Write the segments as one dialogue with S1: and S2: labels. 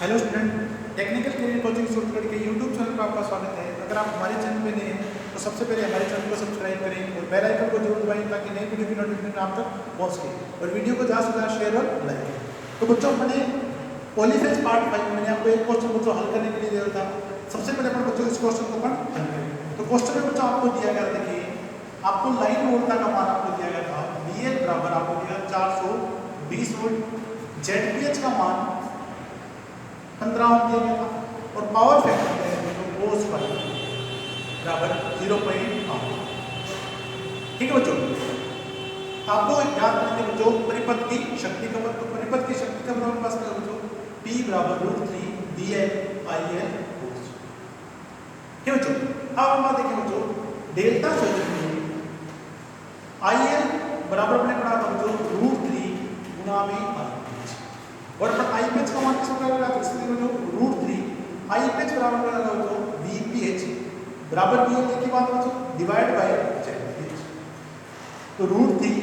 S1: Hello student, technical career coaching Suratgarh के YouTube channel पर आपका स्वागत है। अगर आप हमारे चैनल पे नए हैं तो सबसे पहले हमारे चैनल को सब्सक्राइब करें और बेल आइकन को जरूर दबाएं ताकि नई वीडियो की नोटिफिकेशन आप तक पहुंच सके और वीडियो को ज़्यादा से ज़्यादा शेयर और लाइक करें। तो बच्चों, मैंने पॉलीफेज पार्ट 5 मैंने आपको एक क्वेश्चन बच्चों हल करने के लिए दिया था। सबसे पहले अपन बच्चों इस क्वेश्चन को हल करें। तो क्वेश्चन में बच्चों आपको दिया गया, देखिए आपको लाइन वोल्टा का मान आपको दिया गया था VL बराबर आपको दिया 420 वोल्ट, ZPH का मान 15 ओम दिया गया था और पावर फैक्टर है तो cos फाई बराबर 0.8। ठीक है बच्चों, आपको याद रखना है बच्चों परिपथ की शक्ति का, तो परिपथ की शक्ति का हमारे पास क्या बच्चों P बराबर √3 VL/IL cos। ठीक है बच्चों, अब हम बात देखिए बच्चों डेल्टा संयोजन में IL बराबर अपने पढ़ा था बच्चों √3 गुणा में IPH और पर IPH का मान किस प्रकार लगा, तो इसलिए जो √3 IPH बराबर लगा बच्चों VPH बराबर VL की बात बच्चों डिवाइड बाय ZPH। तो √3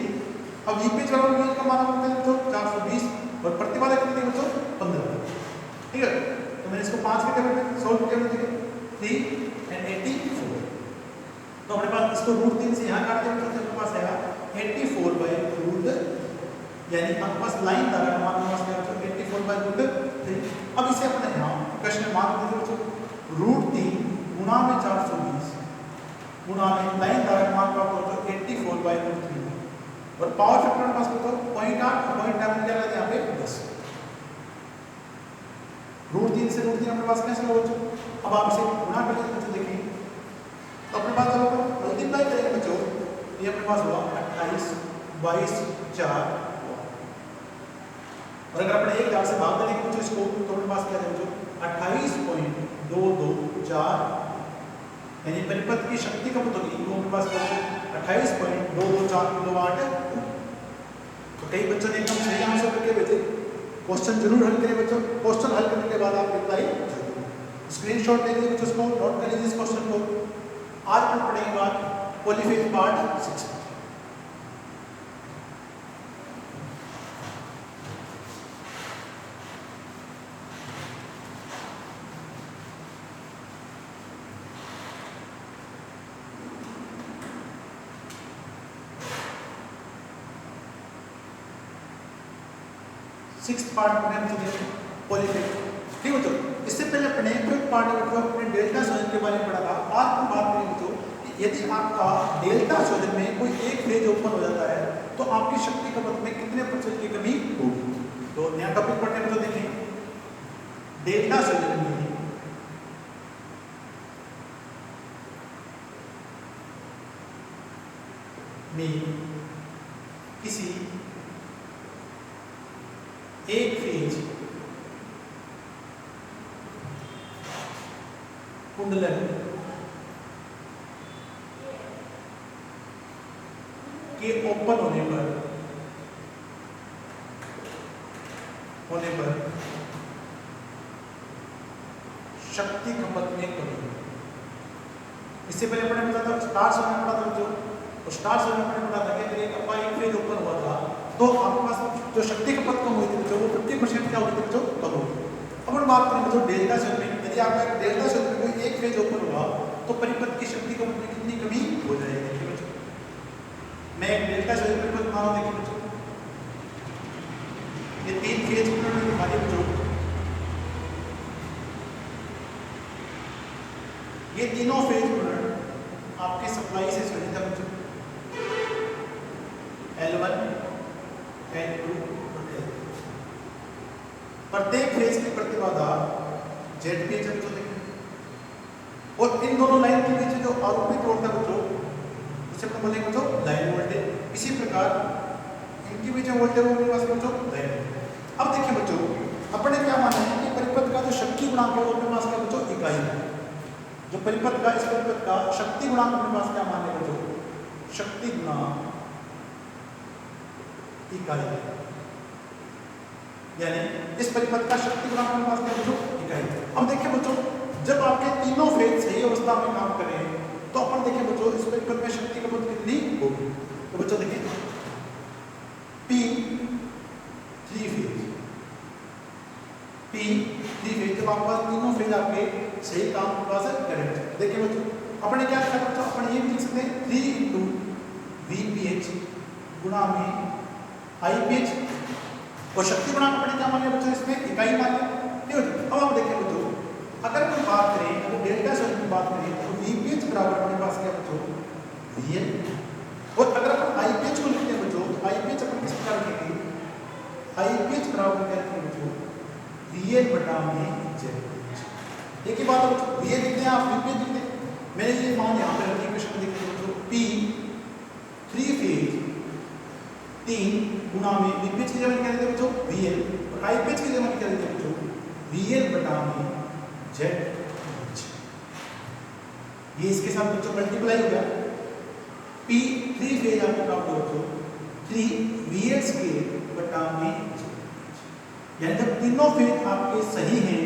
S1: अब VPH बराबर VL का मान होता है बच्चों 420 और प्रतिबाधा कितनी है बच्चों 15। ठीक है, तो मैंने इसको 5 के टेबल में सॉल्व किया, देखिए 3 and 84। तो हमारे पास इसको √3 से यहाँ काटते हैं तो हमारे पास आएगा 84/√, यानी हमारे पास लाइन धारा का मान हमारे पास क्या है 84/√3। अब इसे अपने यहाँ प्रश्न में मान देते बच्चों √3 गुणा में 420 गुणा में लाइन धारा का मान प्राप्त होता है 84/√3 और पावर फैक्टर हमारे पास बच्चों 0.8 में क्या यहाँ पे 10। √3 से √3 हमारे पास कैसे होगा बच्चों, अब आप इसे गुणा कर लेते बच्चों, देखिए तो अपने पास होगा मल्टीप्लाई करेंगे बच्चों, ये अपने पास हुआ 28 22 4 और अगर अपने एक 4 से भाग देंगे बच्चों इसको तो अपने पास क्या है बच्चों 28.224, यानी परिपथ की शक्ति कब होगी वो अपने पास क्या है 28.224 किलोवाट। तो कई बच्चों ने एकदम सही आंसर करके भेजे। क्वेश्चन जरूर हल करें बच्चों, क्वेश्चन हल करने के बाद आप रिप्लाई स्क्रीनशॉट ले लीजिए बच्चों, इसको नोट कर लीजिए इस क्वेश्चन को। आज हम पढ़ेंगे बात पॉलीफेज पार्ट 6। सिक्स्थ पार्ट में हम चलेंगे पॉलीफेज। ठीक है बच्चों, इससे पहले अपने फिफ्थ पार्ट में बच्चों अपने डेल्टा संयोजन के बारे में पढ़ा था। आज हम बात करेंगे बच्चों कि यदि आपका डेल्टा संयोजन में कोई एक फेज ओपन हो जाता है तो आपकी शक्ति खपत में कितने % की कमी होगी। तो नया टॉपिक पढ़ने में तो देखें डेल्टा संयोजन में किसी एक फेज कुंडलन के ओपन होने पर शक्ति खपत में कमी। इससे पहले अपने पता था स्टार समय पढ़ा था जो, तो स्टार समय अपने पढ़ा था कि एक फेज ओपन हुआ था तो आपके पास जो शक्ति खपत कम हुई थी वो 50% क्या हुई थी जो कम हुई। अब हम बात करें जो डेल्टा सेल में, यदि आपका डेल्टा सेल में कोई एक फेज ओपन हुआ तो परिपथ की शक्ति खपत में कितनी कमी हो जाएगी। देखिए बच्चों, मैं एक डेल्टा सेल परिपथ मान रहा हूं, देखिए बच्चों ये 3 फेज कुंडल हमारे बच्चों, ये तीनों फेज कुंडल आपके सप्लाई से संबंधित है बच्चों, L1 L2 और L3। प्रत्येक फेज की प्रतिबाधा ZPH बच्चों देखें और इन दोनों लाइन के बीच जो आरोपित होता है बच्चों उसे अपन बोलेंगे बच्चों लाइन वोल्टेज। इसी प्रकार इनके बीच में वोल्टेज होने वाले बच्चों लाइन। अब देखिए बच्चों, अपने क्या मानना है कि परिपथ का जो शक्ति गुणांक है वो अपने पास क्या बच्चों इकाई है। जो परिपथ का, इस परिपथ का शक्ति गुणांक अपने पास क्या मानने बच्चों शक्ति गुणांक इकाई है, यानी इस परिपथ का शक्ति गुणांक अपने पास क्या बच्चों इकाई है। अब देखिए बच्चों, जब आपके तीनों फेज सही अवस्था में काम करें तो अपन देखिए बच्चों इस परिपथ में शक्ति खपत कितनी होगी। तो बच्चों देखिए P 3 फेज P 3 आपके पास तीनों फेज आपके सही काम के पास करेंगे। देखिए बच्चों अपने क्या लिखा बच्चों, अपन ये लिख सकते हैं 3 इंटू VPH गुणा में IPH और शक्ति गुणांक अपने क्या मान लिया बच्चों, इसमें इकाई मान लिया। ठीक है। अब आप देखिए बच्चों अगर हम बात करें, अगर डेल्टा सेल की बात करें तो VPH बराबर अपने पास क्या बच्चों VL, और अगर अपन IPH को लिखते हैं बच्चों तो IPH अपन किस प्रकार लिखेंगे, IPH बराबर क्या लिखेंगे बच्चों VL बटा में ZPH। एक ही बात है बच्चों, VL लिखते हैं आप VPH लिखते हैं, मैंने ये मान यहाँ पे रखी इक्वेशन देखते हैं बच्चों P 3 फेज 3 गुणा में VPH की जगह क्या देते हैं बच्चों VL और IPH की जगह क्या देते हैं बच्चों VL बटा में ZPH। ये इसके साथ बच्चों मल्टीप्लाई हो गया, P 3 फेज आपको प्राप्त हो बच्चों 3 VL स्क्वायर बटा में ZPH। यानी जब तीनों फेज आपके सही हैं,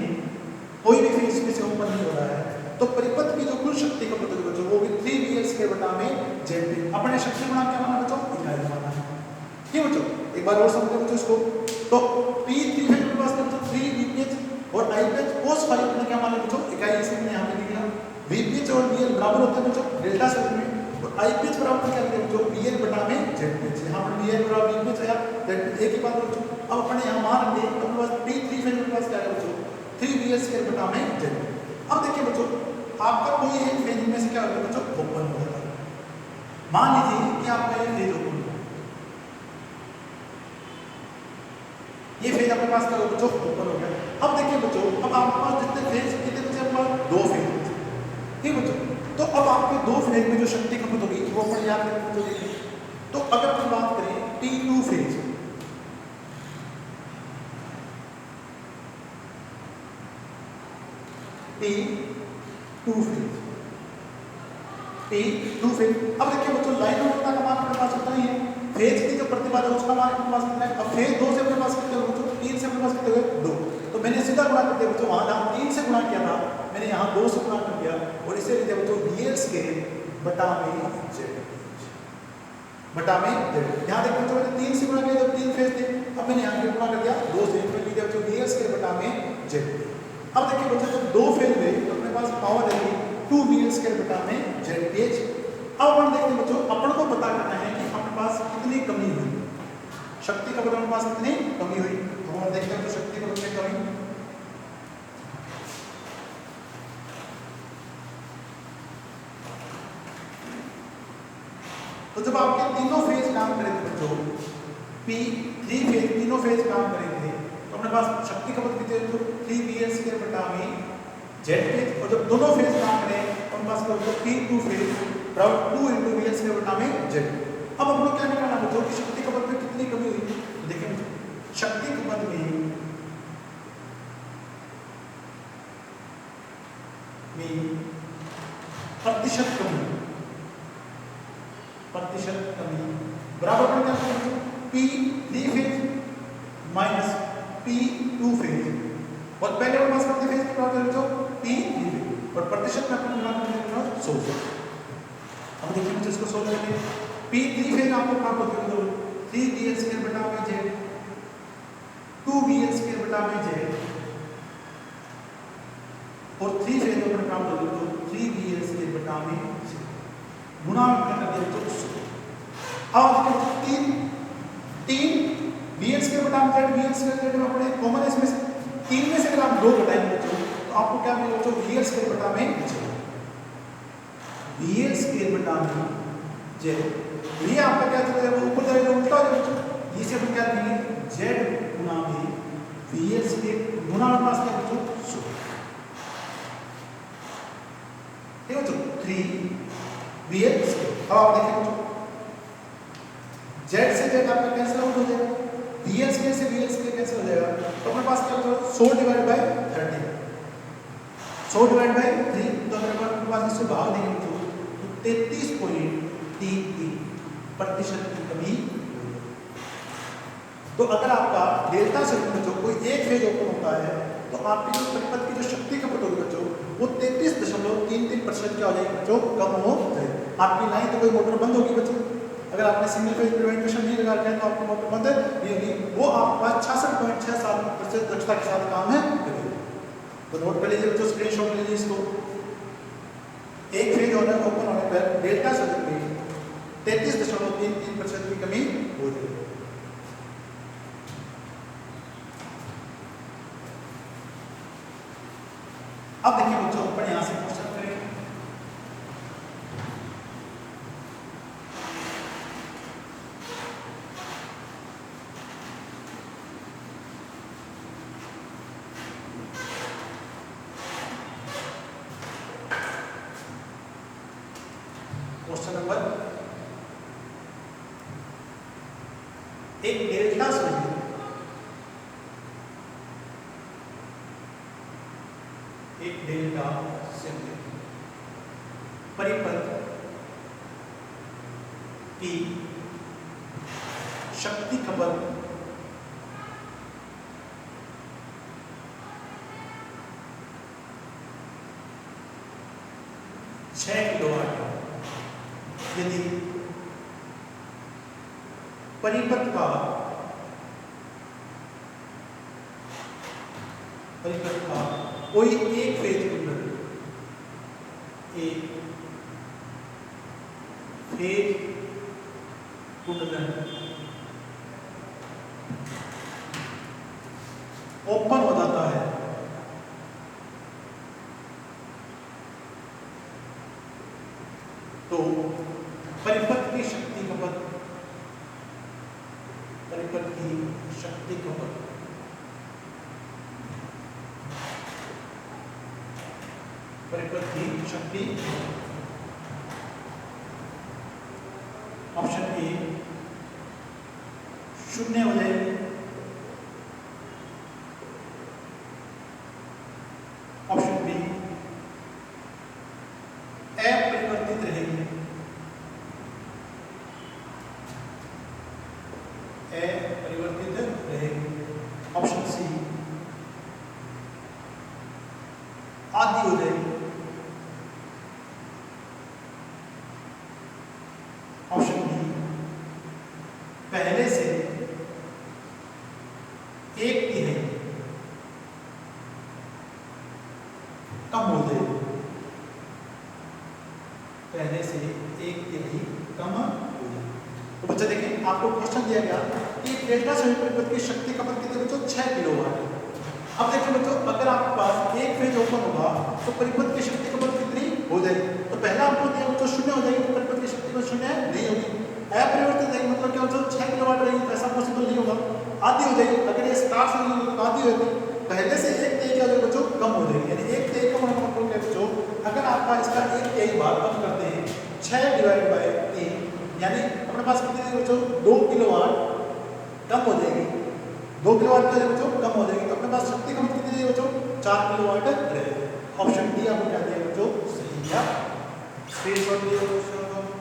S1: कोई भी फेज इसमें से ऊपर नहीं हो रहा है, तो परिपथ की जो कुल शक्ति का पता बच्चों वो भी 3 VL स्क्वायर बटा में ZPH। अपने शक्ति गुणांक क्या माना बच्चों इकाई माना है। ठीक बच्चों एक बार और समझते बच्चों इसको, तो P 3 फेज के पास बच्चों 3 VPH और IPH cos 5 ने क्या माना बच्चों इकाई, इसे मैंने यहाँ पे लिखा VPH और VL बराबर होते हैं बच्चों डेल्टा सेल में, और IPH बराबर क्या लिखा बच्चों VL बटा में ZPH। यहाँ पर VL बराबर VPH आया, एक ही बात बच्चों। अब अपने यहाँ मान लेंगे अपने पास P 3 फेज के पास क्या है बच्चों 3 VL स्क्वायर बटा में ZPH। अब देखिए बच्चों आपका कोई एक फेज में से क्या होगा बच्चों ओपन हो जाता है, मान लीजिए कि आपका ये फेज ओपन, ये फेज आपके पास क्या होगा बच्चों ओपन हो गया। अब देखिए बच्चों अब आपके पास जितने फेज कितने बचे आपके पास 2 फेज, ठीक बच्चों। तो अब आपके 2 फेज में जो शक्ति खपत होगी वो अपन याद रखें तो देखिए, तो अगर अपन बात करें T2 phase, T2 phase, T2 phase. अब देखिए बच्चों लाइन वोल्टता का मान अपने पास होता ही है, फेज की जो प्रतिबाधा है उसका मान अपने पास कितना है। अब फेज 2 से अपने पास कितने हुए बच्चों 3 से अपने पास कितने हुए 2, तो मैंने सीधा गुणा कर दिया बच्चों, वहां जहां 3 से गुणा किया था मैंने यहाँ 2 से गुणा कर दिया और इसे लिख दिया बच्चों VL स्क्वायर बटा में ZPH बटा में ZPH। यहाँ देखो बच्चों मैंने 3 से गुणा किया जब 3 फेज थे, अब मैंने यहाँ पे गुणा कर दिया 2 से, मैंने लिख दिया बच्चों VL स्क्वायर बटा में ZPH। अब देखिए बच्चों जब 2 फेज हुए तो अपने पास पावर है 2 VL स्क्वायर बटा में ZPH। अब अपन देखते हैं बच्चों अपन को पता करना है कि अपने पास कितनी कमी हुई, शक्ति का अपने पास कितनी कमी हुई, तो हम देखते हैं तो शक्ति का कितनी कमी। तो जब आपके तीनों फेज काम करेंगे बच्चों P3 फेज तीनों फेज काम करेंगे तो अपने पास शक्ति खपत कितनी है तो 3 VL स्क्वायर बटा में ZPH, और जब दोनों फेज काम करें तो अपने पास P2 फेज बराबर 2 इंटू VL स्क्वायर बटा में ZPH। अब हम लोग क्या निकालना बच्चों कि शक्ति खपत में कितनी कमी हुई, तो देखिए शक्ति खपत में प्रतिशत कमी बराबर क्या करेंगे P3 phase minus P2 phase, और पहले हमारे पास कितने फेज की बात करें तो P3 फेज और प्रतिशत में अपन मिला कर 100। अब देखिए मुझे इसको सोल्व करके P3 फेज आपको प्राप्त होगा तो 3 VL स्क्वायर बटा में Z 2 VL स्क्वायर बटा में Z और 3 फेज अपन प्राप्त होगा तो 3 VL स्क्वायर बटा में Z गुणा कर दिया तो 100। अब तीन VL स्क्वायर बटा में Z VL स्क्वायर में अपने कॉमन इसमें से 3 में से अगर आप 2 घटाएंगे बच्चों तो आपको क्या मिलेगा बच्चों VL स्क्वायर बटा में Z, VL स्क्वायर बटा में Z। ये आपका क्या चला जाएगा ऊपर जाएगा उल्टा हो जाएगा बच्चों, इसे हम क्या लिखेंगे Z गुणा में VL स्क्वायर गुणा हमारे पास क्या बच्चों 100, ठीक है बच्चों 3 VL स्क्वायर। अब आप देखें बच्चों Z से Z आपका कैंसिल आउट हो जाएगा, VL स्क्वायर से VL स्क्वायर कैंसिल हो जाएगा, तो अपने पास क्या बचा 100 डिवाइड बाय 30, 100 डिवाइड बाय 3, तो अगर अपने पास इससे भाग देंगे तो 33.33% की कमी। तो अगर आपका डेल्टा सेल में बच्चों कोई एक फेज ओपन होता है तो आपकी जो परिपथ की जो शक्ति खपत होगी बच्चों वो 33.33% क्या हो जाएगी बच्चों कम हो जाएगी। आपकी ना ही तो कोई मोटर बंद होगी बच्चों, अगर आपने सिंगल फेज प्रिवेंटेशन नहीं लगा रखा है तो आपकी मोटर बंद है नहीं होगी, वो आपके पास 66.67% दक्षता के साथ काम है करेगी। तो नोट कर लीजिए बच्चों, स्क्रीनशॉट ले लीजिए इसको। एक फेज होना ओपन होने पर डेल्टा सर्किट में 33.33% की कमी हो रही है। अब देखिए बच्चों, अपन यहां से क्वेश्चन करेंगे। क्वेश्चन नंबर, एक डेल्टा सर्किट परिपथ की शक्ति खपत 6 किलोवाट। यदि परिपथ का कोई एक फेज कुंडल, एक फेज कुंडल ओपन हो जाता है तो परिपथ की शक्ति खपत, परिपथ की शक्ति खपत परिपथ की शक्ति, ऑप्शन ए 0 हो जाएगी, ऑप्शन बी अपरिवर्तित रहेगी, अपरिवर्तित रहेगी, ऑप्शन सी आधी हो जाएगी, ऑप्शन डी पहले से 1/3 कम हो जाएगी, पहले से 1/3 कम हो जाएगी। तो बच्चे देखें, आपको क्वेश्चन दिया गया कि डेल्टा सेमी परिपथ की शक्ति खपत कितनी बच्चों, 6 किलोवाट। अब देखिए बच्चों, अगर आपके पास एक फेज ओपन होगा तो परिपथ की शक्ति खपत कितनी हो जाएगी। तो पहला आपको दिया बच्चों 0 हो जाएगी, तो परिपथ की शक्ति खपत 0 नहीं होगी। अपरिवर्तित रहेगी, मतलब क्या बच्चों 6 किलोवाट रहेगी, तो ऐसा पॉसिबल नहीं होगा। आधी हो जाएगी, अगर ये स्टार्ट से होगी तो आधी होगी, पहले से 1/3 क्या हो जाएगी बच्चों, कम हो जाएगी। यानी 1/3 कम होने का मतलब क्या बच्चों, अगर आपका इसका 1/3 भाग कम करते हैं 6/3, यानी अपने पास कितनी बच्चों 2 किलोवाट कम हो जाएगी, 2 किलोवाट क्या बच्चों कम हो जाएगी। तो अपने पास शक्ति खपत कितनी है बच्चों, 4 किलोवाट रहेगी। ऑप्शन डी आपको क्या दिया बच्चों, सही है। स्क्रीनशॉट लिए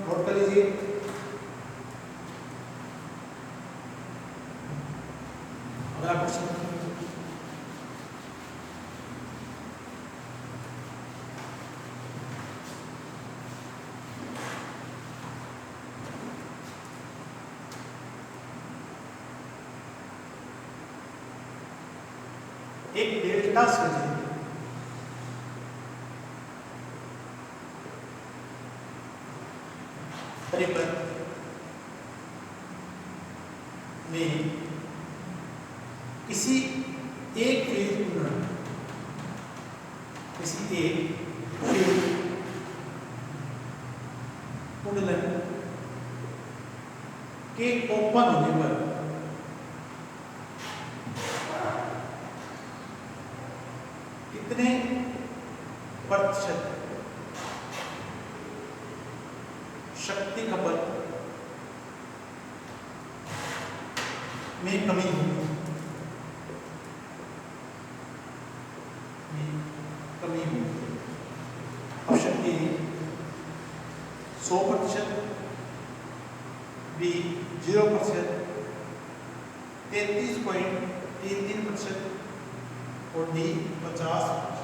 S1: नोट कर लीजिए। अगला क्वेश्चन, एक डेल्टा सर्किट परिपथ में किसी एक फेज कुंडल, किसी एक फेज कुंडलन के ओपन होने पर कितने प्रतिशत शक्ति खपत में कमी होगी, कमी होगी। ऑप्शन ए 100%, बी 0%, 33.33% और डी 50%।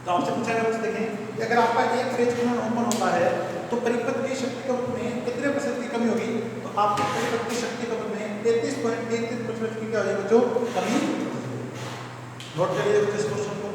S1: तो आपसे पूछा गया बच्चे देखें कि अगर आपका एक फेज कुंडल ओपन होता है तो परिपथ की शक्ति खपत में कितने % की कमी होगी। तो आपकी परिपथ की शक्ति खपत में 33.33% की क्या हो जाएगी बच्चों, कमी। नोट करिए बच्चों इस क्वेश्चन को।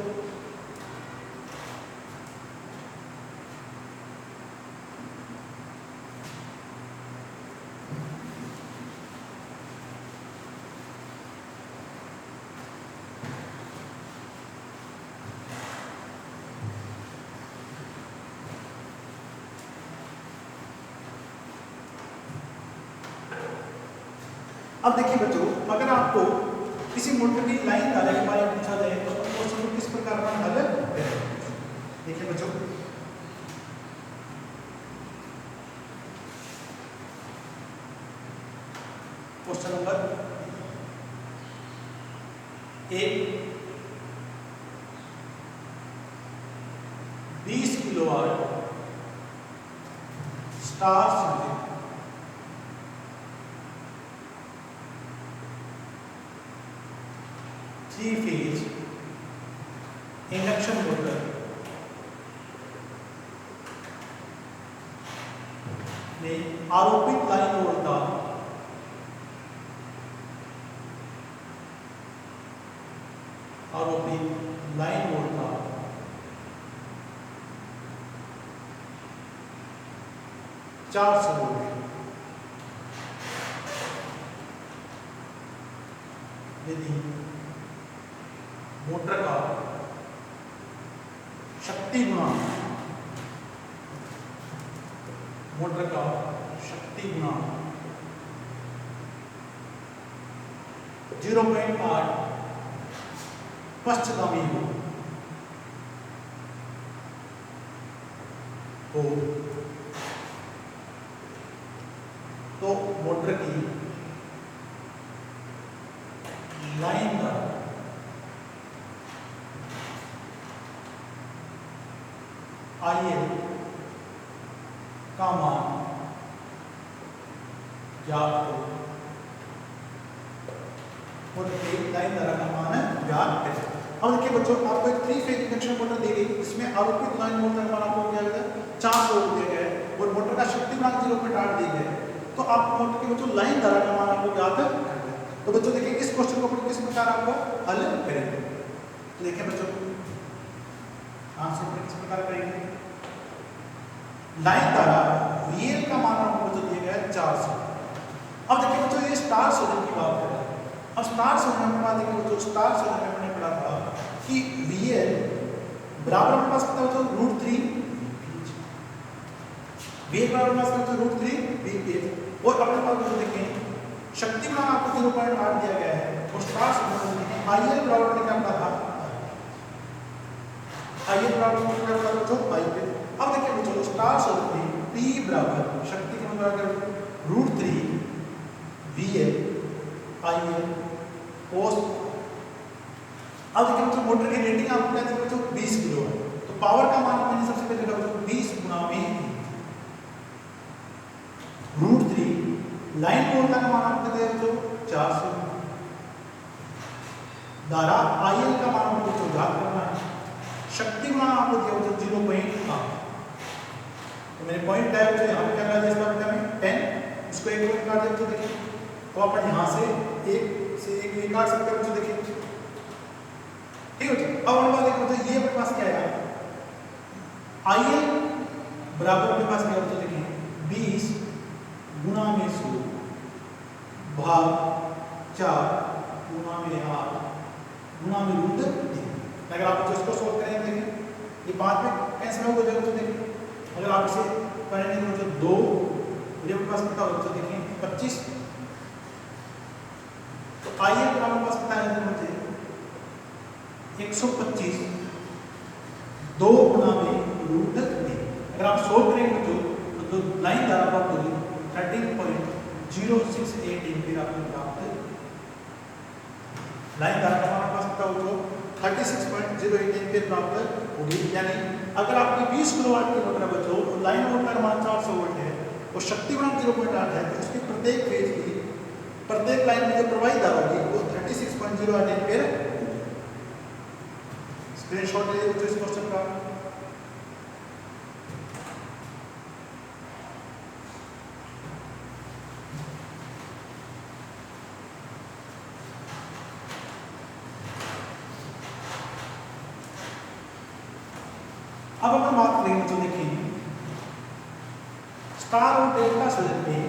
S1: अब देखिए बच्चों, अगर आपको किसी मोटर की लाइन धारा के बारे में पूछा जाए तो क्वेश्चन को किस प्रकार का हल करें। देखिए बच्चों, क्वेश्चन नंबर 1, 20 किलोवाट स्टार संयोजित 3 फेज इंडक्शन मोटर में आरोपित लाइन लोड का लाइन लोड का 400 वोल्ट यदि मोटर का शक्ति गुणांक 0.8 पश्चगामी हो तो मोटर की लाइन का IL का मान ज्ञात हो, मोटर की लाइन धारा का मान ज्ञात है। अब देखिए बच्चों, आपको एक 3 फेज इंडक्शन मोटर दी गई, इसमें आरोपित लाइन मोटर का मान आपको क्या दिया गया 400 वोल्ट दिया गया है और मोटर का शक्ति गुणांक 0.8 दिया गया है। तो आप मोटर के बच्चों लाइन धारा का मान आपको ज्ञात है। तो बच्चों देखिए इस क्वेश्चन को अपन किस प्रकार आपको हल करेंगे। तो देखिए बच्चों, आंसर किस प्रकार करेंगे। लाइन धारा VL का मान आपको बच्चों दिया गया है 400। अब देखिए बच्चों, ये स्टार सोल्यूशन की बात कर रहे हैं। अब स्टार सोल्यूशन में बात देखिए बच्चों, स्टार सोल्यूशन में हमने पढ़ा था कि VL बराबर अपने पास कितना बच्चों √3 VL बराबर अपने पास कितना √3 VL और अपने पास बच्चों देखें शक्ति गुणांक आपको 0.8 दिया गया है और स्टार सोल्यूशन में देखें IL बराबर क्या पड़ा था IL बराबर क्या पड़ा बच्चों IL। अब देखिए बच्चों, स्टार सोल्यूशन में P बराबर शक्ति गुणांक बराबर √3 VL IL cos। अब देखिए बच्चों, मोटर की रेटिंग आपको क्या दी बच्चों 20 किलो है, तो पावर का मान मैंने सबसे पहले लिखा बच्चों 20 गुणा में √3 लाइन वोल्ट का मान आपको दिया बच्चों 400, धारा IL का मान आपको बच्चों ज्ञात करना है, शक्ति गुणा आपको दिया बच्चों 0.8। तो मेरे पॉइंट है बच्चों यहाँ पे क्या करा दिया इसका में 10, इसको एक पॉइंट काट दिया बच्चों देखिए, तो अपन यहाँ से एक काट सकते हैं बच्चों देखिए, ठीक है। अब हमारे पास देखो ये अपने पास क्या है IL बराबर अपने पास क्या होता है देखिए 20 गुणा में 100 भाग 4 गुणा में 8 गुणा में √3। अगर आप इसको सोल्व करेंगे देखिए ये 5 में कैंसिल हो जाएगा तो देखिए, अगर आप इसे करेंगे तो 2 ये अपने पास कितना होगा तो देखिए 25। तो IL बराबर पास कितना है मुझे 125 2 गुणा में √3। अगर आप सोल्व करेंगे तो लाइन धारा प्राप्त होगी 13.068 एम्पीयर आपको प्राप्त है। लाइन धारा का हमारे पास कितना होगा 36.08 एम्पीयर प्राप्त होगी। यानी अगर आपकी 20 किलोवाट की मोटर बच्चों तो लाइन वोल्ट का मान 400 वोल्ट है और शक्ति गुणांक 0.8 है, तो उसकी प्रत्येक फेज की प्रत्येक लाइन में जो प्रवाहित धारा होगी वो 36.08 एम्पीयर। स्क्रीनशॉट ले लीजिए इस क्वेश्चन का। अब अपन बात करेंगे तो देखिए स्टार और डेल्टा संयोजन में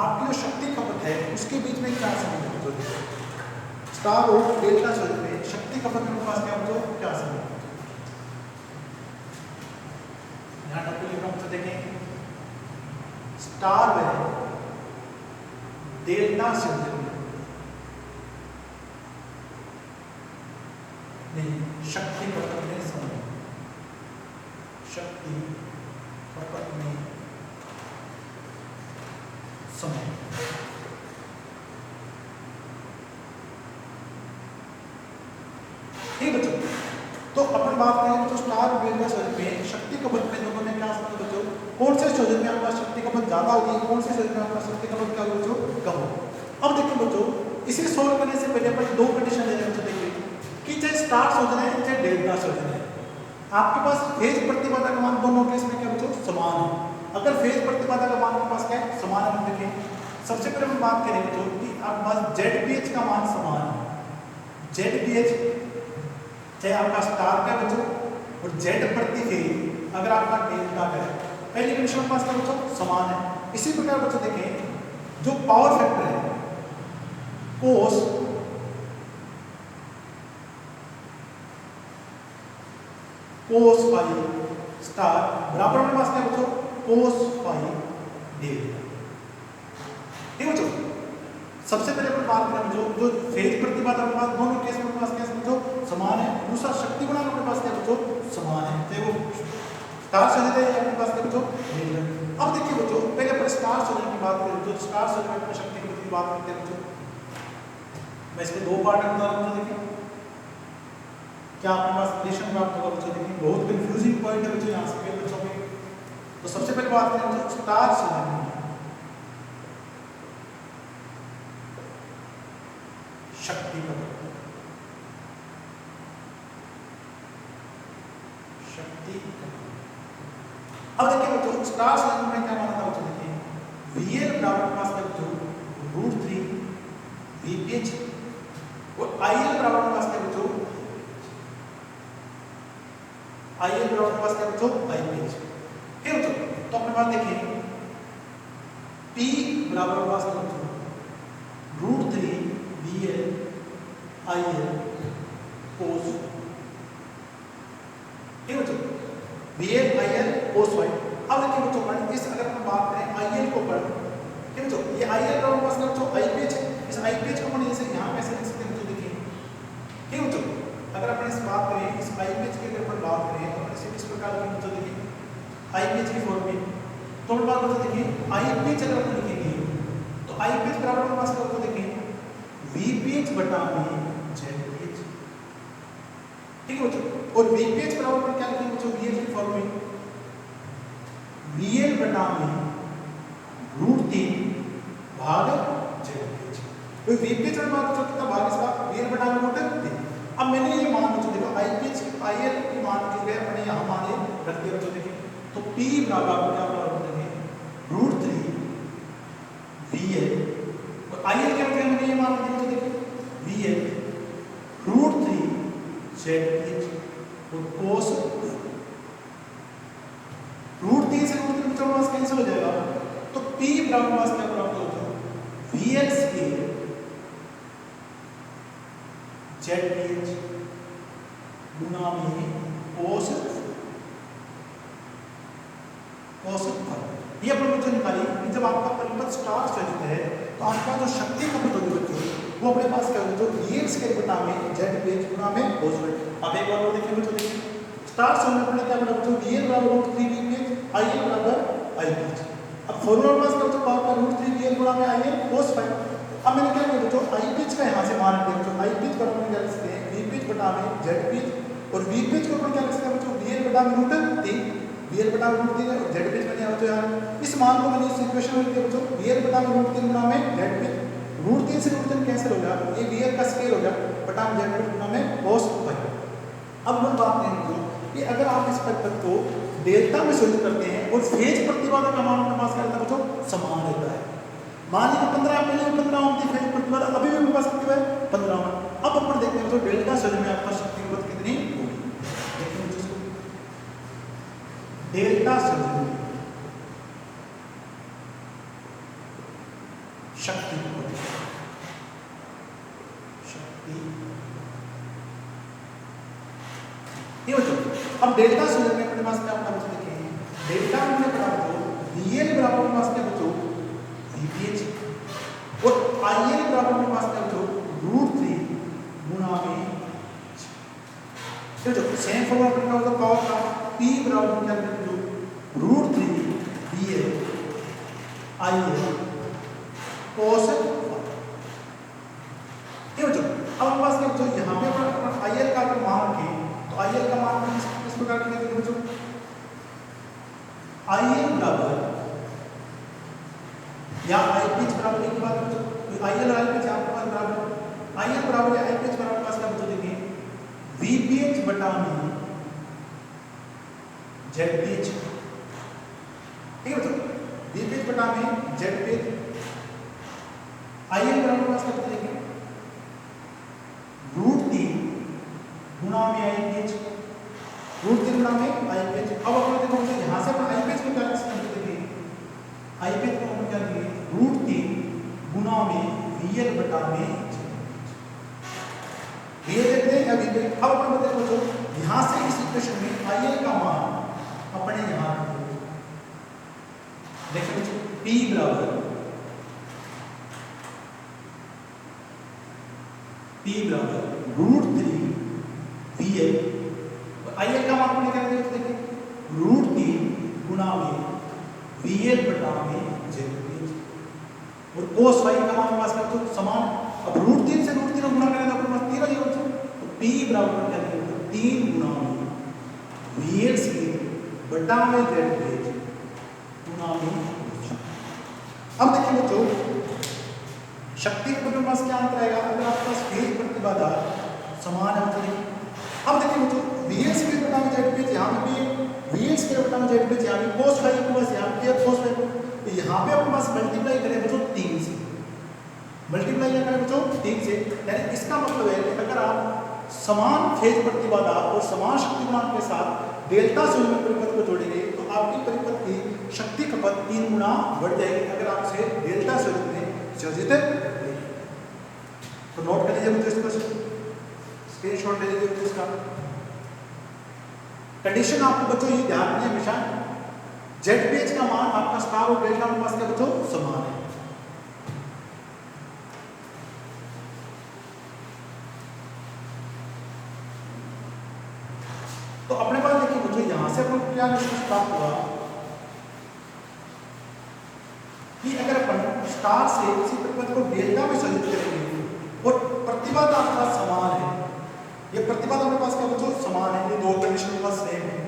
S1: आपकी जो शक्ति खपत है उसके बीच में क्या संबंध है। स्टार और डेल्टा संयोजन में शक्ति खपत के पास क्या हो क्या संबंध है। यहाँ टॉपिक लिखा हमसे देखें स्टार व डेल्टा संयोजन में नहीं, शक्ति खपत में समय, शक्ति खपत में समय। ठीक बच्चों, तो अपन बात करें तो स्टार और डेल्टा शोधन में शक्ति खपत में दोनों में क्या समझ बच्चों, कौन से शोधन में आपका शक्ति खपत ज्यादा होगी, कौन से शोधन में आपका शक्ति खपत क्या होगी बच्चों, कम होगी। अब देखिए बच्चों, इसे सोल्व करने से पहले अपन दो कंडीशन ले बच्चों, देखिए कि चाहे स्टार शोधन है चाहे डेल्टा शोधन है, आपके पास फेज प्रतिबाधा का मान दोनों केस में क्या बच्चों समान है। अगर फेज प्रतिबाधा का मान आपके पास क्या है समान है, देखिए सबसे पहले हम बात करेंगे बच्चों कि आपके पास ZPH का मान समान है। ZPH चाहे आपका स्टार का बच्चों और Z प्रति फेज अगर आपका डेल्टा का है, पहली कंडीशन आपके पास क्या बच्चों समान है। इसी प्रकार बच्चों देखें जो पावर फैक्टर है कोस फाई स्टार बराबर में पास क्या बच्चों कोस फाई डेल्टा। ठीक बच्चों, सबसे पहले अपन बात करें जो फेज प्रतिबाधा अपने पास दोनों केस में पास क्या समझो समान है। दूसरा शक्ति गुणा अपने पास क्या बच्चों समान है, चाहे वो स्टार शोधन है अपने पास क्या बच्चों डेल्टा। अब देखिए बच्चों पहले अपन स्टार शोधन की बात करें, जो स्टार शोधन में अपनी शक्ति की बात करते हैं बच्चों, मैं इसके दो पार्ट में बता रहा हूं। देखिए क्या आपके पास रिलेशन प्राप्त होगा बच्चों, देखिए बहुत कंफ्यूजिंग पॉइंट है बच्चों यहाँ से बच्चों के। तो सबसे पहले बात करें बच्चों स्टार शोधन में शक्ति खपत, शक्ति अब देखिए बच्चों स्टार शोधन में क्या माना था बच्चों, देखिए VL बराबर पास क्या बच्चों √3 VPH और IL बराबर पास क्या बच्चों IL बराबर पास क्या बच्चों IPH। ठीक है बच्चों, तो अपने पास देखिए P बराबर पास क्या बच्चों √3 VL IL cos। ठीक बच्चों VL IL cos फाई। अब देखिए बच्चों इस अगर हम बात करें IL को पर, ठीक बच्चों ये IL बराबर पास क्या बच्चों IPH है, इस IPH को अपन जैसे यहाँ कैसे लिख सकते हैं बच्चों, देखिए ठीक बच्चों अगर अपन इस बात करें इस IPH की अगर अपन बात करें तो इसे किस प्रकार की बच्चों देखिए IPH की फॉर्म में, तो अपन बात बच्चों देखिए IPH अगर अपन लिखेंगे तो IPH बराबर अपने पास क्या बच्चों देखिए VPH बटा में ZPH। ठीक है बच्चों, और VPH बराबर क्या लिखेंगे बच्चों VL की फॉर्म में VL बटा में √3 भाग ZPH। तो VPH में बात बच्चों कितना भाग इसका VL बटा में √3। अब मैंने ये मान बच्चों देखो IPH IL की मान की जगह अपने यहाँ माने रख दिया बच्चों, देखिए तो P बराबर क्या बराबर √3 VL और IL क्या मतलब मैंने ये मान दिया बच्चों, देखिए VL √3 ZPH और cos √3 से √3 बच्चों पास कैंसिल हो जाएगा, तो P बराबर पास क्या बराबर होगा VL स्क्वायर ZPH गुना में cos ये अपन बच्चों निकालिए कि जब आपका परिपथ स्टार शोधित है तो आपका जो शक्ति खपत होगी बच्चों वो अपने पास क्या होगी, जो VL स्क्वायर बटा में ZPH गुना में cos। अब एक बार और देखिए बच्चों, देखिए स्टार शोधन में अपने क्या बना बच्चों VL बराबर √3 VPH IL बराबर IPH। अब फॉर्मूला पास क्या बच्चों पावर का √3 VL गुना में IL cos फाई। अब मैंने क्या किया बच्चों IPH का यहाँ से मान दिया बच्चों, IPH को अपन क्या लिख सकते हैं VPH बटा में ZPH और VPH को अपन क्या लिख सकते हैं बच्चों VL बटा में √3 VL बटा में √3 है और ZPH मैंने यहाँ तो यार इस मान को मैंने इस इक्वेशन में लिखा बच्चों VL बटा में √3 गुना में ZPH, √3 से √3 कैंसिल हो गया, ये VL का स्केल हो गया बटा में ZPH गुना में cos फाई। अब हम बात करेंगे बच्चों कि अगर आप इस परिपथ को डेल्टा में शोधित करते हैं और फेज प्रतिबाधा का मान अपने पास क्या रहता है बच्चों समान रहता है। मान लीजिए 15 पहले 15 ओम थी फेज प्रतिबाधा, अभी भी मेरे पास कितनी है 15 ओम। अब अपन देखते हैं बच्चों डेल्टा शोधन में आपका शक्ति खपत कितनी होगी, देखिए बच्चों डेल्टा शोधन शक्ति ये बच्चों अब डेल्टा शोधन में अपने पास क्या होता है बच्चों, देखिए डेल्टा में क्या बच्चों VL बराबर अपने पास क्या बच्चों VPH और IL बराबर अपने पास क्या बच्चों √3 गुना में जो सेम फॉर्मूला अपने का होगा पावर का P बराबर क्या करेंगे √3 VL IL cos ये बच्चों अब हमारे पास क्या बच्चों यहाँ पे अपन IL का अगर मान रखें तो IL का मान किस प्रकार के देखेंगे बच्चों IL बराबर या IPH बराबर एक बात बच्चों IL और IPH आपके पास बराबर IL बराबर या IPH बराबर पास क्या बच्चों देखिए VPH बटा में ZPH ठीक है बच्चों VPH बटा में ZPH IL बराबर पास क्या बच्चों देखिए √3 गुणा में IPH √3 गुणा में IPH अब अपन देखो बच्चों यहाँ से अपन IPH को क्या लिख सकते हैं IPH को अपन क्या लिखेंगे √3 गुणा में VL बटा में ये देखते हैं अभी अब अपन देखो बच्चों यहाँ से इस इक्वेशन में IL का मान अपने यहाँ देखिए बच्चों P बराबर √3 VL IL का मान अपने क्या देखिए √3 गुणा में VL बटा में ZPH और cos y का मान पास कर तो समान अब √3 से √3 गुणा करें तो अपने पास 3 आ जाएगा बच्चों तो P बराबर क्या देंगे 3 गुणा में VL स्क्वायर बटा में ZPH गुणा में अब देखिए बच्चों शक्ति के पास क्या अंतर आएगा अगर आपके पास फेज प्रतिबाधा समान है तो अब देखिए बच्चों VL स्क्वायर बटा में ZPH यहाँ पे भी VL स्क्वायर बटा में ZPH यहाँ पे cos y के पास यहाँ पे cos y तो यहाँ पे अपने पास मल्टीप्लाई करें बच्चों 3 से मल्टीप्लाई क्या करें बच्चों 3 से यानी इसका मतलब है कि अगर आप समान फेज प्रतिबाधा और समान शक्ति मान के साथ डेल्टा संयुग्म परिपथ को जोड़ेंगे तो आपकी परिपथ की शक्ति खपत 3 गुना बढ़ जाएगी अगर आप इसे डेल्टा संयुग्म में संयोजित करें। तो नोट कर लीजिए बच्चों इसको स्क्रीनशॉट ले लीजिए इसका कंडीशन आपको बच्चों ये ध्यान रखिए हमेशा ZPH का मान आपका स्टार और डेल्टा के पास क्या बच्चों समान है। तो अपने पास देखिए बच्चों यहां से अपन क्या निष्कर्ष प्राप्त हुआ कि अगर अपन स्टार से किसी परिपथ को डेल्टा में संयोजित करेंगे और प्रतिबाधा आपका समान है ये प्रतिबाधा अपने पास क्या बच्चों समान है ये दो कंडीशन के पास सेम है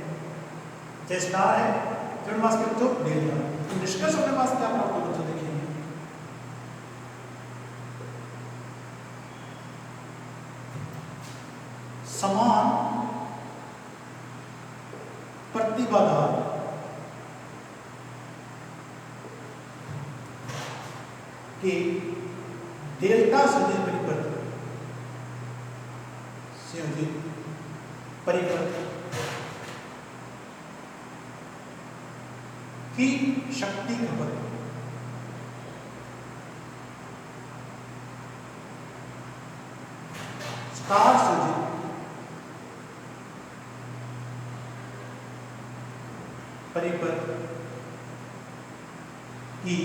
S1: चाहे स्टार है अपने पास क्या बच्चों डेल्टा तो निष्कर्ष अपने पास क्या प्राप्त होगा बच्चों देखिए समान प्रतिबाधा के डेल्टा संयोजित परिपथ की शक्ति खपत स्टार संयोजित परिपथ की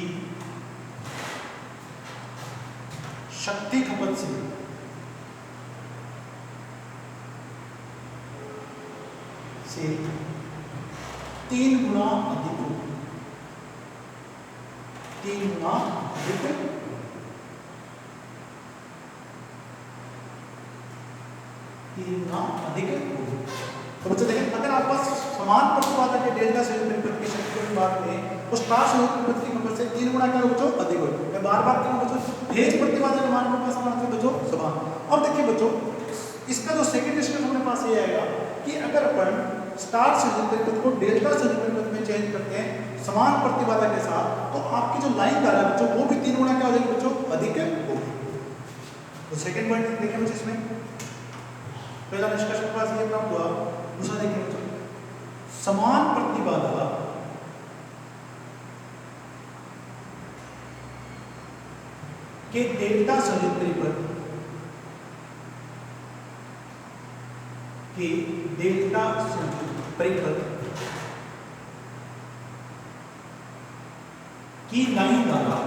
S1: शक्ति खपत से 3 गुना अधिक हो 3 गुना अधिक 3 गुना अधिक हो। तो बच्चों देखें अगर आप पास समान प्रतिबाधा के डेल्टा संयुग्म परिपथ की शक्ति की बात करें तो स्टार संयुग्म परिपथ की खपत से 3 गुना क्या बच्चों अधिक हो। मैं बार बार कहूँ बच्चों फेज प्रतिबाधा के मान के पास मान बच्चों समान। अब देखिए बच्चों इसका जो सेकंड निष्कर्ष हमारे पास ये आएगा कि अगर अपन स्टार संयुग्म परिपथ को डेल्टा संयुग्म परिपथ में चेंज करते हैं समान प्रतिबाधा के साथ तो आपकी जो लाइन धारा बच्चों वो भी 3 गुना क्या हो जाएगी बच्चों अधिक होगी। तो सेकंड पॉइंट देखिए बच्चों इसमें पहला निष्कर्ष के पास ये प्राप्त हुआ। दूसरा देखिए बच्चों समान प्रतिबाधा के डेल्टा संयुग्म परिपथ के डेल्टा संयुग्म परिपथ की लाइन धारा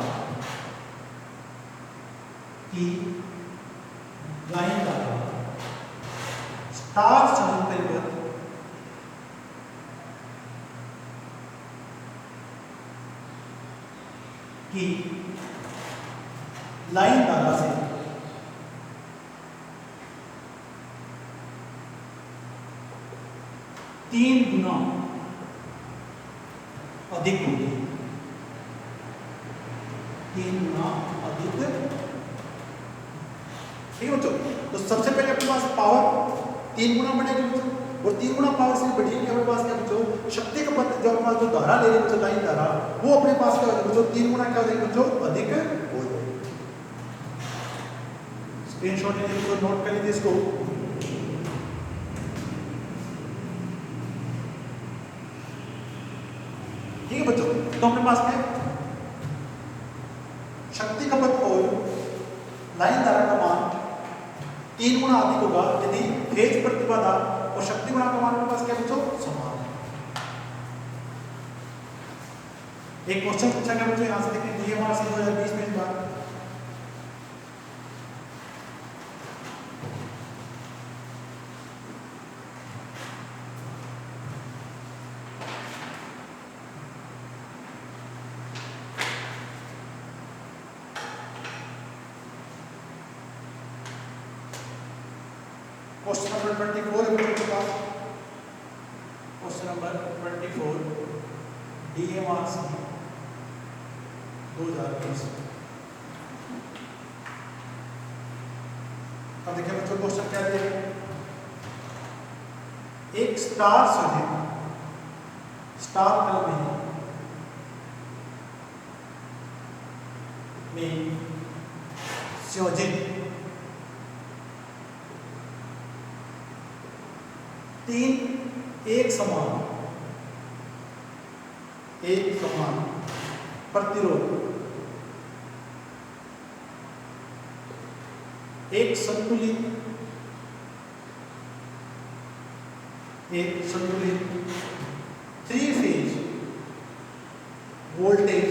S1: स्टार संयुक्त परिपथ की लाइन धारा से तीन गुना अधिक होगी, 3 गुना अधिक। ठीक है बच्चों, तो सबसे पहले अपने पास पावर 3 गुना बढ़ेगी बच्चों, और 3 गुना पावर से बढ़ी कि अपने पास क्या बच्चों, शक्ति का पद जो अपने पास जो धारा ले रही है बच्चों, लाइन धारा, वो अपने पास क्या हो जाएगी बच्चों, 3 गुना क्या हो जाएगी बच्चों, अधिक हो जाएगी। स्क्रीनशॉट ले लीजिए, नोट कर लीजिए इसको। ठीक है बच्चों, तो अपने पास क्या शक्ति खपत और लाइन धारा का मान 3 गुना अधिक होगा यदि फेज प्रतिबाधा और शक्ति गुणा का मान अपने पास क्या बच्चों, समान है। एक क्वेश्चन पूछा गया बच्चों, यहां से देखिए DMRC 2020 में इस बार क्वेश्चन नंबर 24 है बच्चों के पास। Question number 24 DMRC 2020। अब देखिए बच्चों क्वेश्चन क्या दिया है, एक स्टार संयुक्त स्टार कल में संयोजित 3 एक समान प्रतिरोध, एक संतुलित 3 फेज वोल्टेज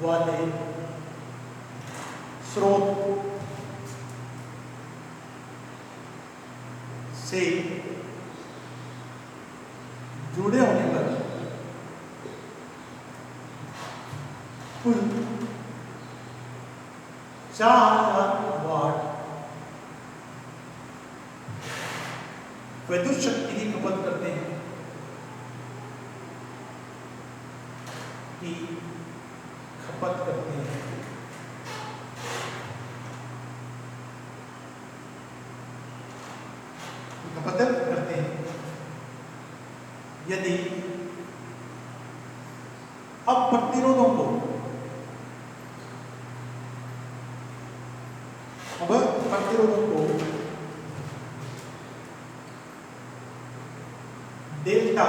S1: वाले स्रोत से जुड़े होने पर कुल 4000 वाट विद्युत शक्ति की खपत करते हैं, खपत करते हैं यदि अब प्रतिरोधों को डेल्टा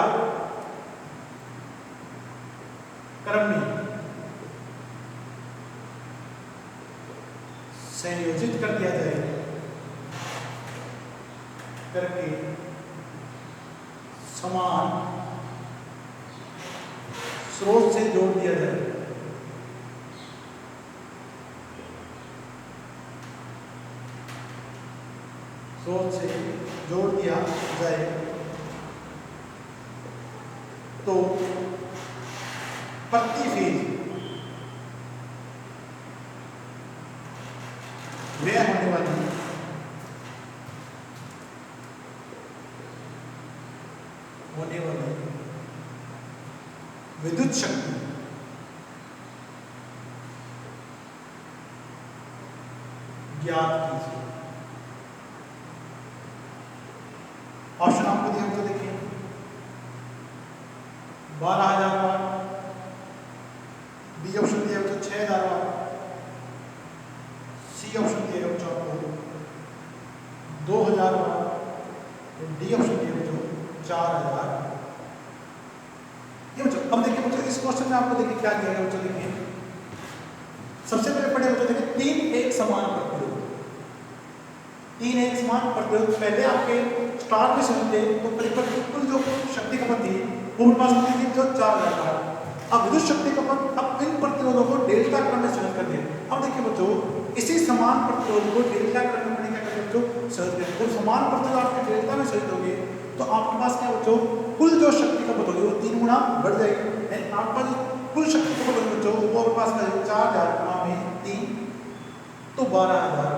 S1: क्रम में संयोजित कर दिया जाए करके समान स्रोत से जोड़ दिया जाए, तो प्रति फेज व्यय होने वाली विद्युत शक्ति ज्ञात कीजिए। ऑप्शन आपको दिया तो देखिए 12,000 वाट, बी ऑप्शन दिया तो 6,000 वाट, सी ऑप्शन दिया तो आपको 2,000 वाट, डी ऑप्शन दिया तो 4,000। ये बच्चों अब देखिए बच्चों इस क्वेश्चन में आपको देखिए क्या दिया गया बच्चों, देखिए सबसे पहले पढ़े बच्चों देखिए 3 एक समान प्रतिरोध, 3 एक समान प्रतिरोध पहले आपके स्टार में सुनते तो कुल जो शक्ति खपत थी वो मेरे पास होती थी जो 4,000 वाट। अब विद्युत शक्ति खपत अब इन प्रतिरोधों को डेल्टा क्रम में संयोजित कर दिया। अब देखिए बच्चों इसी समान प्रतिरोध को डेल्टा क्रम में क्या बच्चों सहज करेंगे। जब समान प्रतिरोध आपके डेल्टा में सहज होगी तो आपके पास क्या बच्चों कुल जो शक्ति खपत होगी वो 3 गुना बढ़ जाएगी। यानी आपका जो कुल शक्ति खपत होगी बच्चों वो आपके पास क्या 4000 गुना में 3 तो 12000।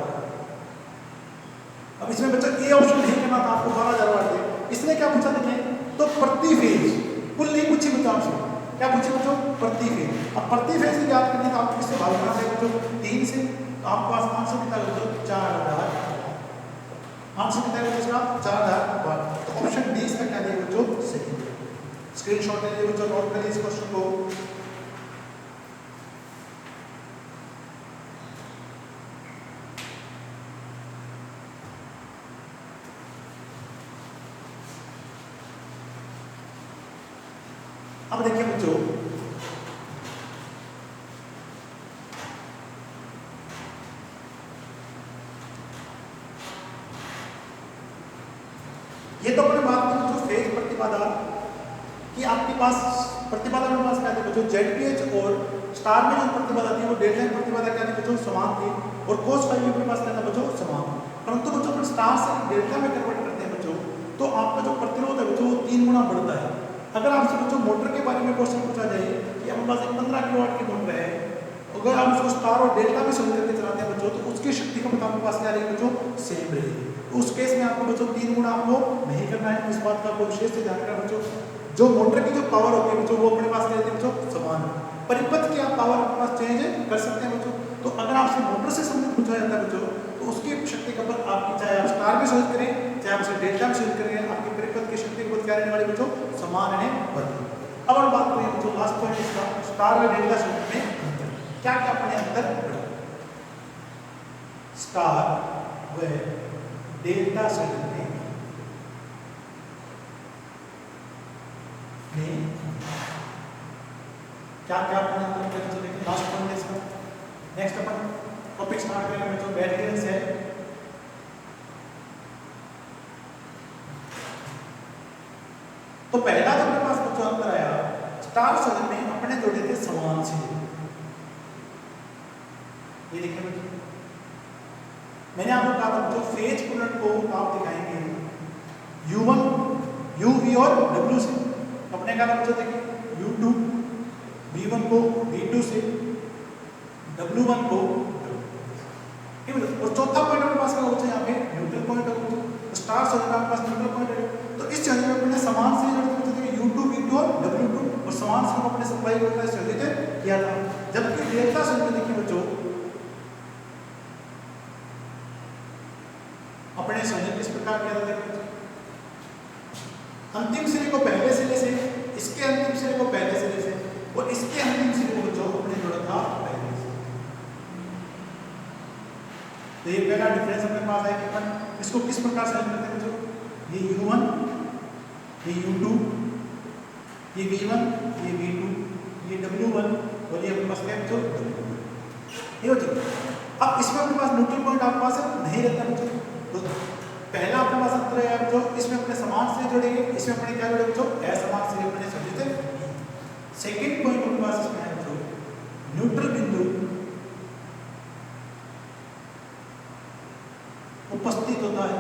S1: अब इसमें बच्चों ये ऑप्शन नहीं करना था आपको 12000 वाट दे, इसने क्या पूछा देखें तो प्रति फेज, कुल नहीं पूछी बच्चों आपसे, क्या पूछे बच्चों प्रति फेज। अब प्रति फेज से याद करनी तो आपको किससे भाग करना है बच्चों 3 से, तो आपके पास आंसर कितना बच्चों 4000, आंसर कितना है बच्चों 4000 वाट। तो ऑप्शन डी इसका क्या दिया बच्चों सही। स्क्रीनशॉट ले लीजिए बच्चों, नोट करिए इस क्वेश्चन को। अब देखिए बच्चों ये तो अपने बात में जो फेज प्रतिबाधा कि आपके पास प्रतिबाधा में पास क्या थी बच्चों ZPH और स्टार में जो प्रतिबाधा थी वो डेल्टा में प्रतिबाधा क्या थी बच्चों समान थी और cos फाई अपने पास क्या था बच्चों समान। परंतु बच्चों अपन स्टार से डेल्टा में कन्वर्ट करते हैं बच्चों तो आपका जो प्रतिरोध है बच्चों वो 3 गुना बढ़ता है। अगर आपसे बच्चों मोटर के बारे में क्वेश्चन पूछा जाए कि हमारे पास एक 15 किलोवाट की मोटर है, अगर आप उसको स्टार और डेल्टा में समझ करके चलाते हैं बच्चों तो उसकी शक्ति का आपके पास क्या रहेगी बच्चों सेम रहेगी। तो उस केस में आपको बच्चों 3 गुना आपको नहीं करना है। इस बात का आपको विशेष से ध्यान रखना बच्चों, जो मोटर की जो पावर होती है बच्चों वो अपने पास क्या रहती है बच्चों समान है। परिपथ की आप पावर अपने पास चेंज कर सकते हैं बच्चों। तो अगर आपसे मोटर से संबंधित पूछा जाता है बच्चों तो उसकी शक्ति खपत आपकी चाहे आप स्टार में सहज करें चाहे आप उसे डेल्टा में सहज करें, आपकी परिपथ की शक्ति खपत क्या रहने वाली बच्चों समान रहने वाली। अब हम बात करें बच्चों लास्ट पॉइंट इसका, स्टार और डेल्टा सर्किट में क्या क्या अपने अंतर स्टार व डेल्टा सर्किट में क्या क्या अपने अंतर बच्चों देखिए लास्ट पॉइंट है इसका। नेक्स्ट अपन टॉपिक स्टार्ट करेंगे बच्चों बैटरी से। तो पहला जो अपने पास बच्चों अंतर आया स्टार सर्किट में अपने जोड़े थे समान से। ये देखिए बच्चों मैंने आपको कहा था बच्चों फेज करंट को आप दिखाएंगे U1 UV और W से। अपने कहा था बच्चों देखिए U2 V1 को V2 से, W1 को और चौथा पॉइंट अपने पास क्या होता है यहाँ पे न्यूट्रल पॉइंट होगा। स्टार सर्किट आपके पास न्यूट्रल पॉइंट है। तो इस जगह में अपने समान से U2 V2 और W2 और समान से अपने सप्लाई करना सर्किट किया था। जबकि डेल्टा सर्किट देखिए बच्चों अपने सर्किट किस प्रकार किया था, अंतिम सिरे को पहले सिरे से, इसके अंतिम सिरे को पहले सिरे से और इसके अंतिम सिरे को बच्चों अपने जोड़ा था पहले से। तो ये पहला डिफरेंस अपने पास है कि अपन इसको किस प्रकार से करते हैं बच्चों, ये U1 ये U2 ये V1 ये V2 ये W1 और ये अपने पास क्या बच्चों ये बच्चों। अब इसमें अपने पास न्यूट्रल पॉइंट आपके पास नहीं रहता बच्चों। तो पहला अपने पास अंतर है जो इसमें अपने समान से जोड़ेंगे, इसमें अपने क्या जोड़े बच्चों असमान से अपने समझते। सेकंड पॉइंट अपने पास इसमें है बच्चों न्यूट्रल बिंदु उपस्थित होता है।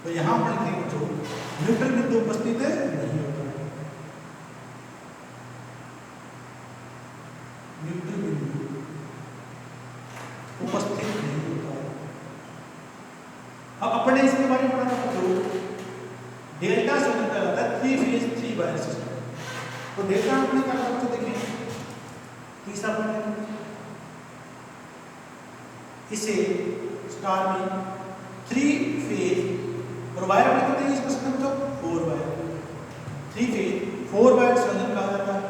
S1: तो यहां पर लिखेंगे बच्चों न्यूट्रल बिंदु उपस्थित नहीं होता है। न्यूट्रल बिंदु उपस्थित नहीं होता है। अब अपने इसके बारे में पढ़ा बच्चों डेल्टा सर्किट का रहता है 3 फेज 3 वायर सिस्टम। तो डेल्टा अपने क्या करता बच्चों देखिए तीसरा पॉइंट इसे स्टार में 3 फेज और वायर अपने कितने यूज कर सकते हैं बच्चों 4 वायर, 3 फेज 4 वायर संयोजन कहा जाता है।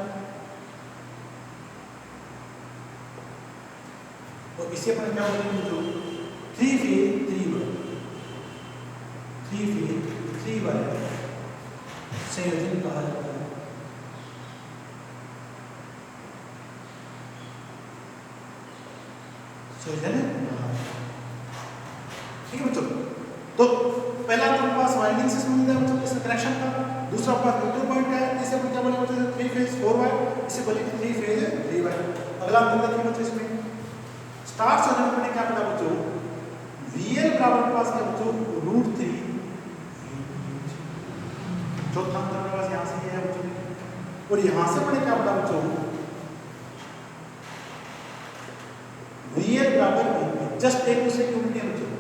S1: और इसे अपन क्या बोलेंगे बच्चों 3 फेज 3 वायर, 3 फेज 3 वायर संयोजन कहा जाता है। संयोजन ठीक है बच्चों। तो पहला तो पास वाइंडिंग से संबंधित है बच्चों इसका कनेक्शन का, दूसरा पास न्यूट्रल पॉइंट है, इसे अपन क्या बोलेंगे बच्चों 3 फेज 4 वायर, इसे बोलेंगे 3 फेज 3 वायर। अगला अंतर देखिए बच्चों इसमें स्टार्ट से होने पर क्या पता बच्चों, VL बराबर पास क्या बच्चों, √3 चौथा अंतर मेरे पास यहाँ से ये है बच्चों, और यहाँ से पढ़े क्या पता बच्चों, VL बराबर VP, जस्ट एक दूसरे की उल्टी है बच्चों,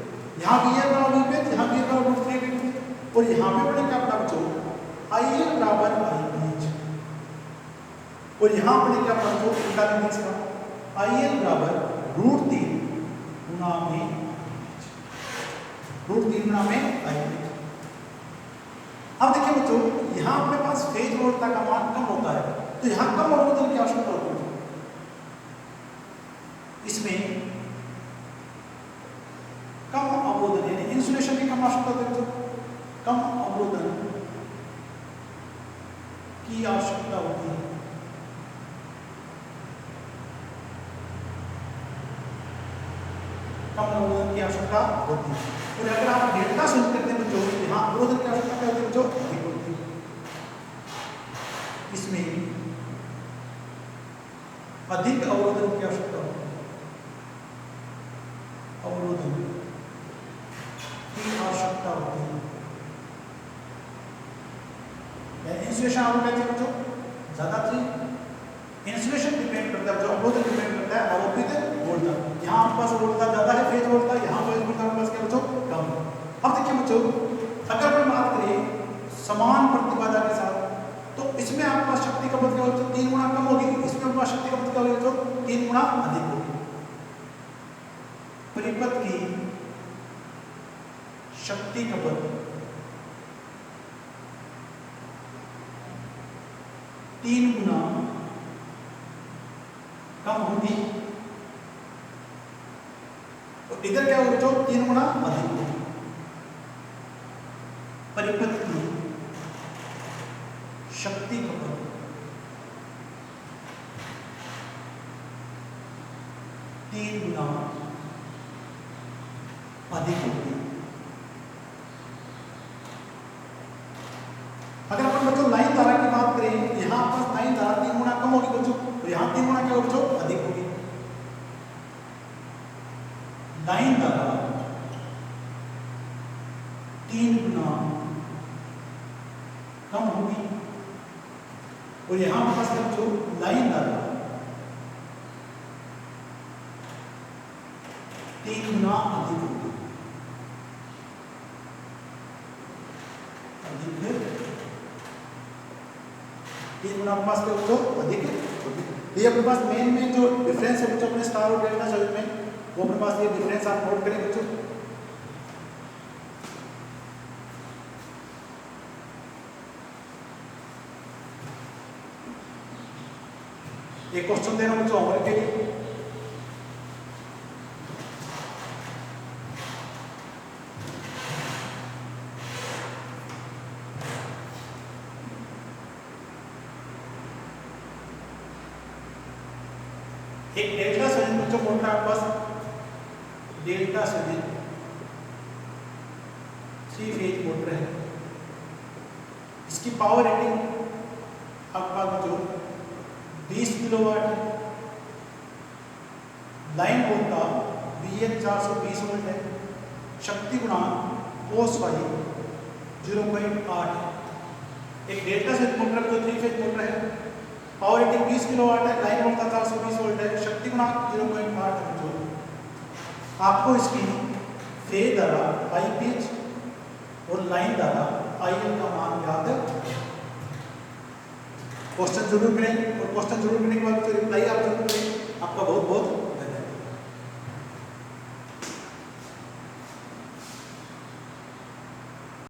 S1: यहाँ VL बराबर VP, यहाँ VL बराबर √3 VP, और यहाँ पे पढ़े क्या पता बच्चों, IL बराबर IPH, और यहाँ पढ़े क्या पता बच्चों, उल्टा करने इसका, IL बराबर √3 गुना में √3 गुना में IPH। अब देखिए बच्चों, यहाँ अपने पास फेज वोल्टता का मान कम होता है, तो यहाँ कम अवरोधन की आवश्यकता होती है। इसमें कम अवरोधन यानी इंसुलेशन की कम आवश्यकता होती है, कम अवरोधन की आवश्यकता होती है। कम अवरोधन की आवश्यकता होती है, और अगर आप डेल्टा शून्य करते हैं बच्चों, यहाँ अवरोधन की आवश्यकता क्या होती है बच्चों, अधिक होती है। इसमें अधिक अवरोधन की आवश्यकता होती है, अवरोधन की आवश्यकता होती है। इंसुलेशन आप कहते हैं बच्चों ज्यादा थी, इंसुलेशन डिपेंड करता है, जो अवरोधन डिपेंड करता है आरोपित वोल्टता। यहाँ आपके पास वोल्टता ज्यादा है, फेज वोल्टता, यहाँ फेज वोल्टता आपके पास क्या बच्चों कम है। अब देखिए बच्चों, अगर हम बात करें समान प्रतिबाधा के साथ, तो इसमें आपके पास शक्ति खपत क्या होगी, 3 गुना कम होगी, इसमें आपके पास शक्ति खपत क्या होगी बच्चों, 3 गुना अधिक होगी। परिपथ की शक्ति खपत 3 गुना कम होगी, तो इधर क्या होगा बच्चों, 3 गुना अधिक होगी। परिपथ की शक्ति खपत 3 गुना अधिक होगी। अगर अपन बच्चों लाइन धारा की बात करें, यहाँ पर लाइन धारा 3 गुना कम होगी बच्चों, तो यहाँ 3 गुना क्या होगी बच्चों, अधिक होगी। लाइन धारा 3 गुना कम होगी, और यहाँ पास बच्चों लाइन धारा 3 गुना अधिक होगी। तीन गुना आपके पास क्या बच्चों अधिक होगी। ये अपने पास मेन में जो डिफरेंस है बच्चों अपने स्टार और डेल्टा सर्किट में, वो अपने पास ये डिफरेंस आप नोट करें बच्चों। एक क्वेश्चन दे रहा हूं बच्चों होमवर्क के लिए। एक डेल्टा सर्किट बच्चों कौन सा आपके पास, डेल्टा सर्किट 3 फेज मोटर है। इसकी पावर रेटिंग आपके पास बच्चों 20 किलोवाट, लाइन वोल्टा VL 420 वोल्ट है, शक्ति गुणांक cos फाई 0.8। एक डेल्टा सेट मोटर जो 3 फेज मोटर है, पावर रेटिंग 20 किलोवाट है, लाइन वोल्टा 420 वोल्ट है, शक्ति गुणांक 0.8 है जो। आपको इसकी फेज धारा IPH और लाइन धारा IL का मान याद है। क्वेश्चन जरूर करें, और क्वेश्चन जरूर करने के बाद रिप्लाई आप जरूर करें। आपका बहुत बहुत